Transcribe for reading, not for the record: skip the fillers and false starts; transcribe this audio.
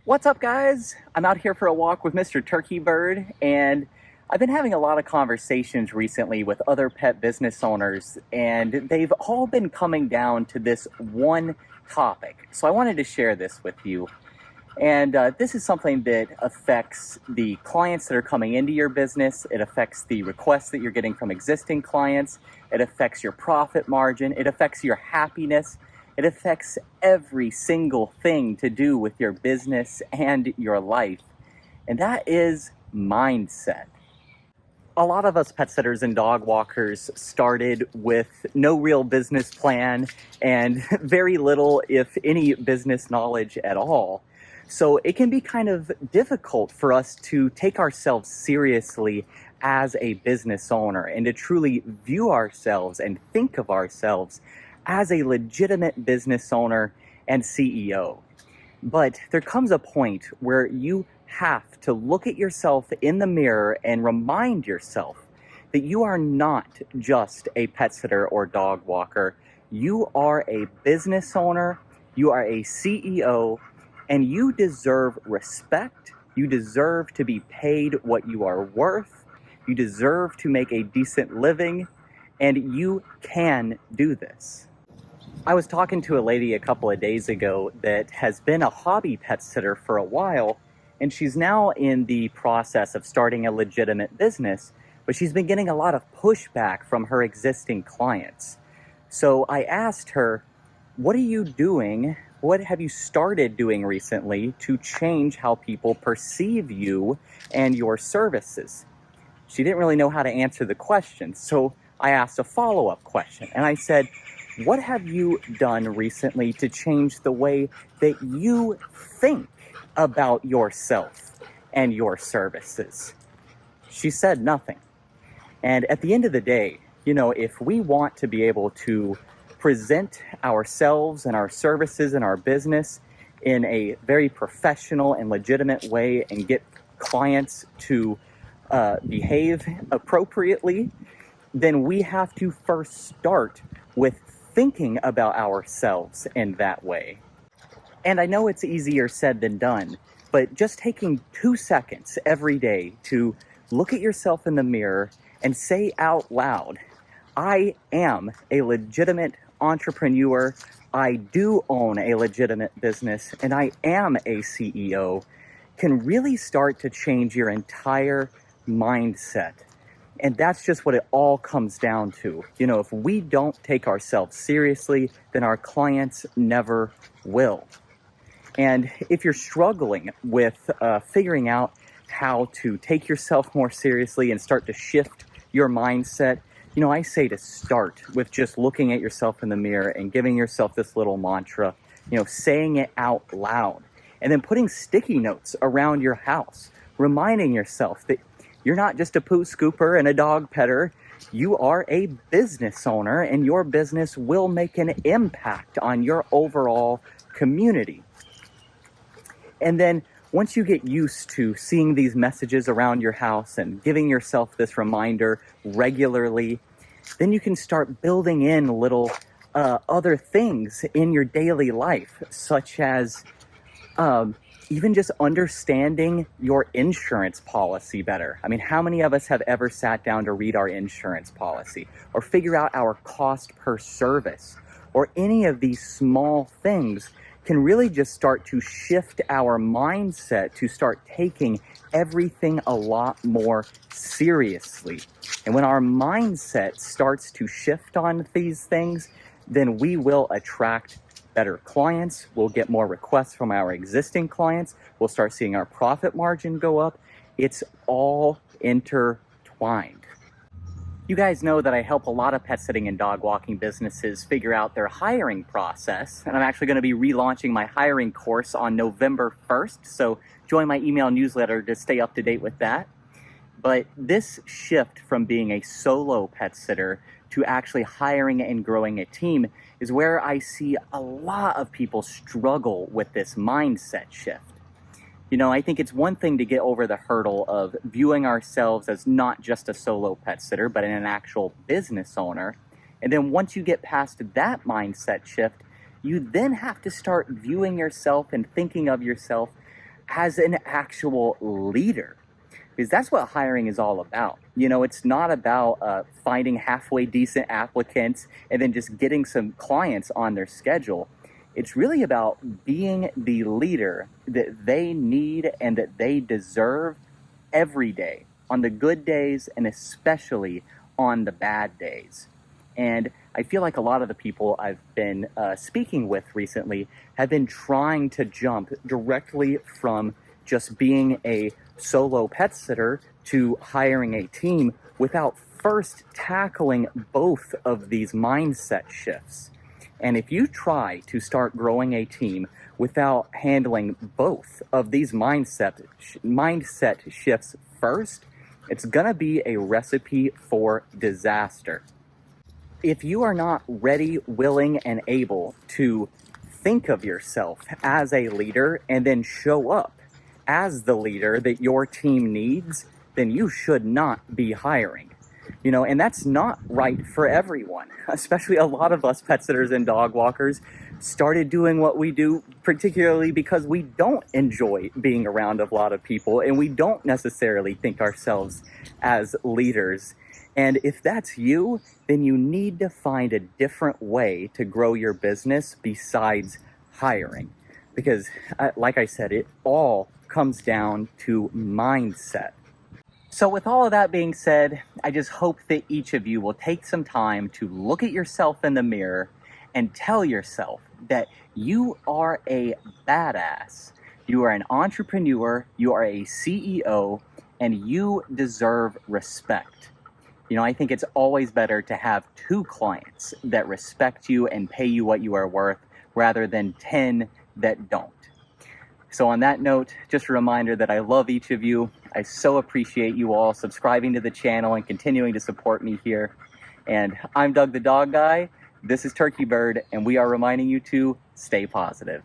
What's up, guys? I'm out here for a walk with Mr. Turkey Bird, and I've been having a lot of conversations recently with other pet business owners, and they've all been coming down to this one topic. So I wanted to share this with you. And this is something that affects the clients that are coming into your business. It affects the requests that you're getting from existing clients. It affects your profit margin. It affects your happiness. It affects every single thing to do with your business and your life. And that is mindset. A lot of us pet sitters and dog walkers started with no real business plan and very little, if any, business knowledge at all. So it can be kind of difficult for us to take ourselves seriously as a business owner and to truly view ourselves and think of ourselves as a legitimate business owner and CEO. But there comes a point where you have to look at yourself in the mirror and remind yourself that you are not just a pet sitter or dog walker. You are a business owner, you are a CEO, and you deserve respect. You deserve to be paid what you are worth. You deserve to make a decent living, and you can do this. I was talking to a lady a couple of days ago that has been a hobby pet sitter for a while, and she's now in the process of starting a legitimate business, but she's been getting a lot of pushback from her existing clients. So I asked her, what are you doing? What have you started doing recently to change how people perceive you and your services? She didn't really know how to answer the question, so I asked a follow-up question, and I said, what have you done recently to change the way that you think about yourself and your services? She said nothing. And at the end of the day, if we want to be able to present ourselves and our services and our business in a very professional and legitimate way and get clients to behave appropriately, then we have to first start with thinking about ourselves in that way. And I know it's easier said than done, but just taking 2 seconds every day to look at yourself in the mirror and say out loud, I am a legitimate entrepreneur, I do own a legitimate business, and I am a CEO, can really start to change your entire mindset. And that's just what it all comes down to. If we don't take ourselves seriously, then our clients never will. And if you're struggling with figuring out how to take yourself more seriously and start to shift your mindset, I say to start with just looking at yourself in the mirror and giving yourself this little mantra, saying it out loud, and then putting sticky notes around your house, reminding yourself that you're not just a poo scooper and a dog petter. You are a business owner, and your business will make an impact on your overall community. And then once you get used to seeing these messages around your house and giving yourself this reminder regularly, then you can start building in little other things in your daily life, such as even just understanding your insurance policy better. I mean, how many of us have ever sat down to read our insurance policy or figure out our cost per service, or any of these small things can really just start to shift our mindset to start taking everything a lot more seriously. And when our mindset starts to shift on these things, then we will attract better clients. We'll get more requests from our existing clients. We'll start seeing our profit margin go up. It's all intertwined. You guys know that I help a lot of pet sitting and dog walking businesses figure out their hiring process, and I'm actually going to be relaunching my hiring course on November 1st, so join my email newsletter to stay up to date with that. But this shift from being a solo pet sitter to actually hiring and growing a team is where I see a lot of people struggle with this mindset shift. I think it's one thing to get over the hurdle of viewing ourselves as not just a solo pet sitter, but an actual business owner. And then once you get past that mindset shift, you then have to start viewing yourself and thinking of yourself as an actual leader. Because that's what hiring is all about. It's not about finding halfway decent applicants and then just getting some clients on their schedule. It's really about being the leader that they need and that they deserve every day, on the good days and especially on the bad days. And I feel like a lot of the people I've been speaking with recently have been trying to jump directly from just being a solo pet sitter to hiring a team without first tackling both of these mindset shifts. And if you try to start growing a team without handling both of these mindset shifts first, it's gonna be a recipe for disaster. If you are not ready, willing, and able to think of yourself as a leader and then show up as the leader that your team needs, then you should not be hiring. And that's not right for everyone, especially a lot of us pet sitters and dog walkers started doing what we do, particularly because we don't enjoy being around a lot of people and we don't necessarily think ourselves as leaders. And if that's you, then you need to find a different way to grow your business besides hiring. Because, like I said, it all comes down to mindset. So with all of that being said, I just hope that each of you will take some time to look at yourself in the mirror and tell yourself that you are a badass. You are an entrepreneur, you are a CEO, and you deserve respect. I think it's always better to have 2 clients that respect you and pay you what you are worth rather than 10 that don't. So on that note, just a reminder that I love each of you. I so appreciate you all subscribing to the channel and continuing to support me here. And I'm Doug the Dog Guy. This is Turkey Bird, and we are reminding you to stay positive.